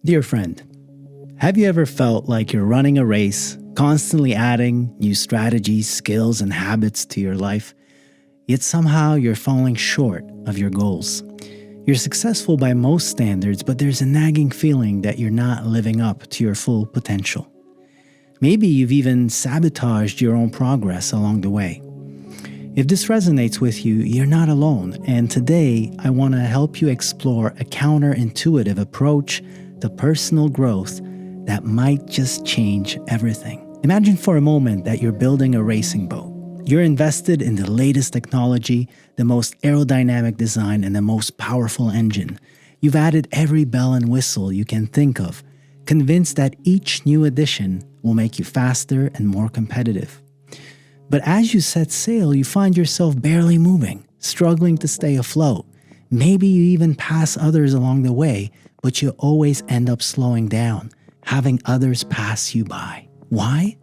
Dear friend, have you ever felt like you're running a race, constantly adding new strategies, skills, and habits to your life, yet somehow you're falling short of your goals? You're successful by most standards, but there's a nagging feeling that you're not living up to your full potential. Maybe you've even sabotaged your own progress along the way. If this resonates with you, you're not alone, and today I want to help you explore a counterintuitive approach to personal growth that might just change everything. Imagine for a moment that you're building a racing boat. You're invested in the latest technology, the most aerodynamic design, and the most powerful engine. You've added every bell and whistle you can think of, convinced that each new addition will make you faster and more competitive. But as you set sail, you find yourself barely moving, struggling to stay afloat. Maybe you even pass others along the way, but you always end up slowing down, having others pass you by. Why?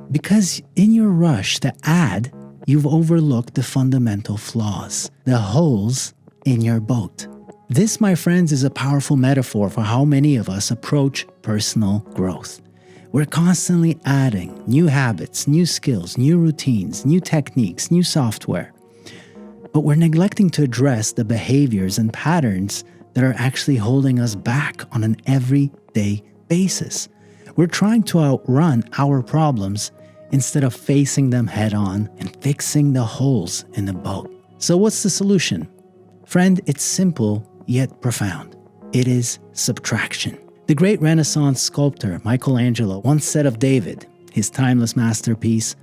Because in your rush to add, you've overlooked the fundamental flaws, the holes in your boat. This, my friends, is a powerful metaphor for how many of us approach personal growth. We're constantly adding new habits, new skills, new routines, new techniques, new software. But we're neglecting to address the behaviors and patterns that are actually holding us back on an everyday basis. We're trying to outrun our problems instead of facing them head on and fixing the holes in the boat. So what's the solution? Friend, it's simple yet profound. It is subtraction. The great Renaissance sculptor Michelangelo once said of David, his timeless masterpiece,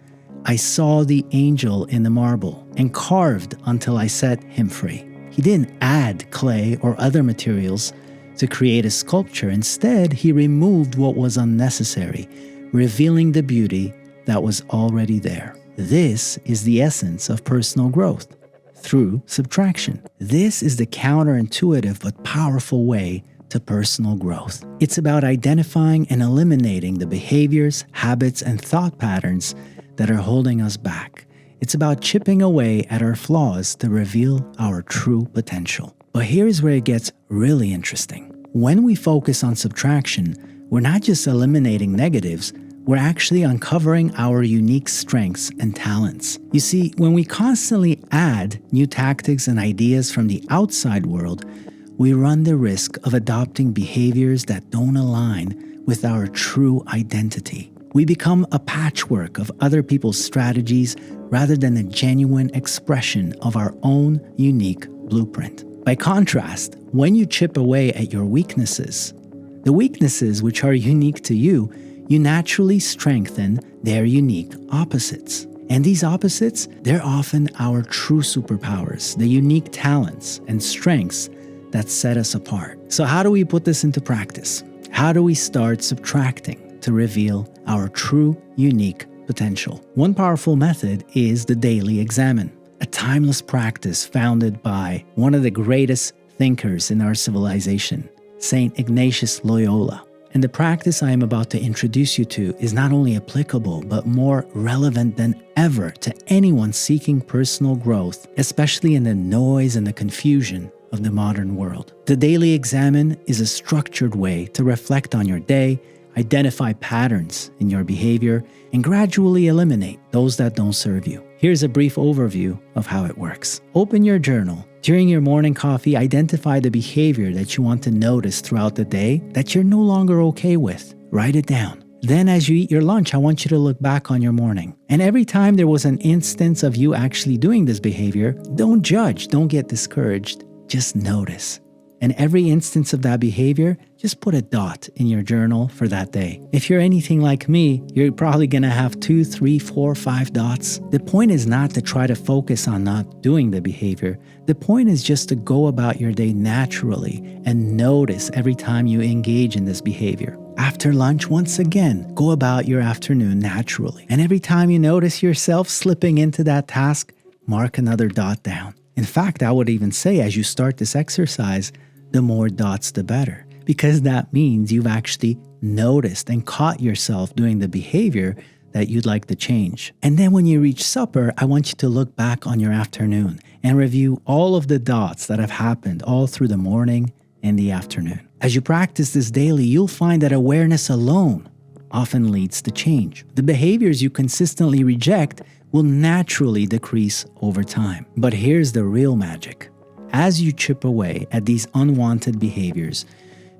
"I saw the angel in the marble and carved until I set him free." He didn't add clay or other materials to create a sculpture. Instead, he removed what was unnecessary, revealing the beauty that was already there. This is the essence of personal growth, through subtraction. This is the counterintuitive but powerful way to personal growth. It's about identifying and eliminating the behaviors, habits, and thought patterns that are holding us back. It's about chipping away at our flaws to reveal our true potential. But here's where it gets really interesting. When we focus on subtraction, we're not just eliminating negatives, we're actually uncovering our unique strengths and talents. You see, when we constantly add new tactics and ideas from the outside world, we run the risk of adopting behaviors that don't align with our true identity. We become a patchwork of other people's strategies rather than a genuine expression of our own unique blueprint. By contrast, when you chip away at your weaknesses, the weaknesses which are unique to you, you naturally strengthen their unique opposites. And these opposites, they're often our true superpowers, the unique talents and strengths that set us apart. So how do we put this into practice? How do we start subtracting to reveal our true, unique potential? One powerful method is the daily examine, a timeless practice founded by one of the greatest thinkers in our civilization, Saint Ignatius Loyola. And the practice I am about to introduce you to is not only applicable, but more relevant than ever to anyone seeking personal growth, especially in the noise and the confusion of the modern world. The daily examine is a structured way to reflect on your day, identify patterns in your behavior, and gradually eliminate those that don't serve you. Here's a brief overview of how it works. Open your journal. During your morning coffee, identify the behavior that you want to notice throughout the day that you're no longer okay with. Write it down. Then as you eat your lunch, I want you to look back on your morning. And every time there was an instance of you actually doing this behavior, don't judge, don't get discouraged. Just notice. And every instance of that behavior, just put a dot in your journal for that day. If you're anything like me, you're probably gonna have 2, 3, 4, 5 dots. The point is not to try to focus on not doing the behavior. The point is just to go about your day naturally and notice every time you engage in this behavior. After lunch, once again, go about your afternoon naturally. And every time you notice yourself slipping into that task, mark another dot down. In fact, I would even say as you start this exercise, the more dots, the better. Because that means you've actually noticed and caught yourself doing the behavior that you'd like to change. And then when you reach supper, I want you to look back on your afternoon and review all of the dots that have happened all through the morning and the afternoon. As you practice this daily, you'll find that awareness alone often leads to change. The behaviors you consistently reject will naturally decrease over time. But here's the real magic. As you chip away at these unwanted behaviors,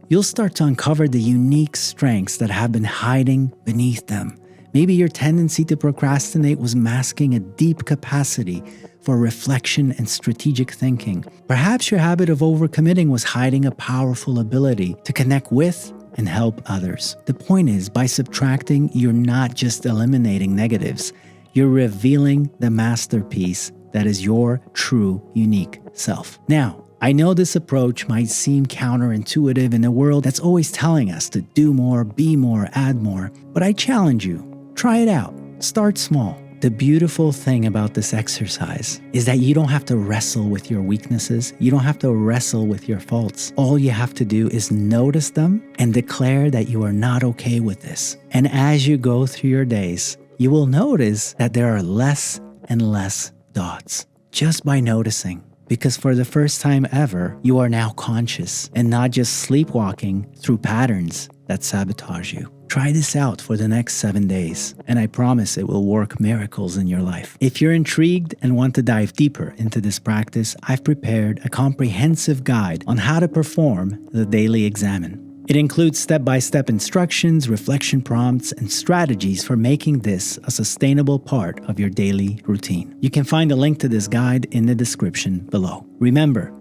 you'll start to uncover the unique strengths that have been hiding beneath them. Maybe your tendency to procrastinate was masking a deep capacity for reflection and strategic thinking. Perhaps your habit of overcommitting was hiding a powerful ability to connect with and help others. The point is, by subtracting, you're not just eliminating negatives, you're revealing the masterpiece that is your true, unique self. Now, I know this approach might seem counterintuitive in a world that's always telling us to do more, be more, add more, but I challenge you, try it out. Start small. The beautiful thing about this exercise is that you don't have to wrestle with your weaknesses. You don't have to wrestle with your faults. All you have to do is notice them and declare that you are not okay with this. And as you go through your days, you will notice that there are less and less dots just by noticing. Because for the first time ever, you are now conscious and not just sleepwalking through patterns that sabotage you. Try this out for the next 7 days, and I promise it will work miracles in your life. If you're intrigued and want to dive deeper into this practice, I've prepared a comprehensive guide on how to perform the Daily Examine. It includes step-by-step instructions, reflection prompts, and strategies for making this a sustainable part of your daily routine. You can find a link to this guide in the description below. Remember,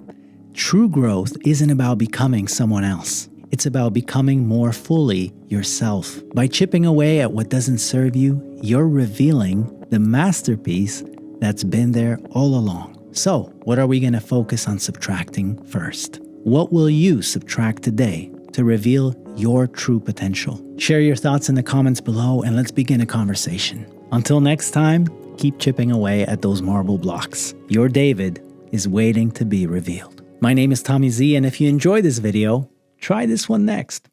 true growth isn't about becoming someone else. It's about becoming more fully yourself. By chipping away at what doesn't serve you, you're revealing the masterpiece that's been there all along. So, what are we going to focus on subtracting first? What will you subtract today to reveal your true potential? Share your thoughts in the comments below and let's begin a conversation. Until next time, keep chipping away at those marble blocks. Your David is waiting to be revealed. My name is Tommy Z, and if you enjoyed this video, try this one next.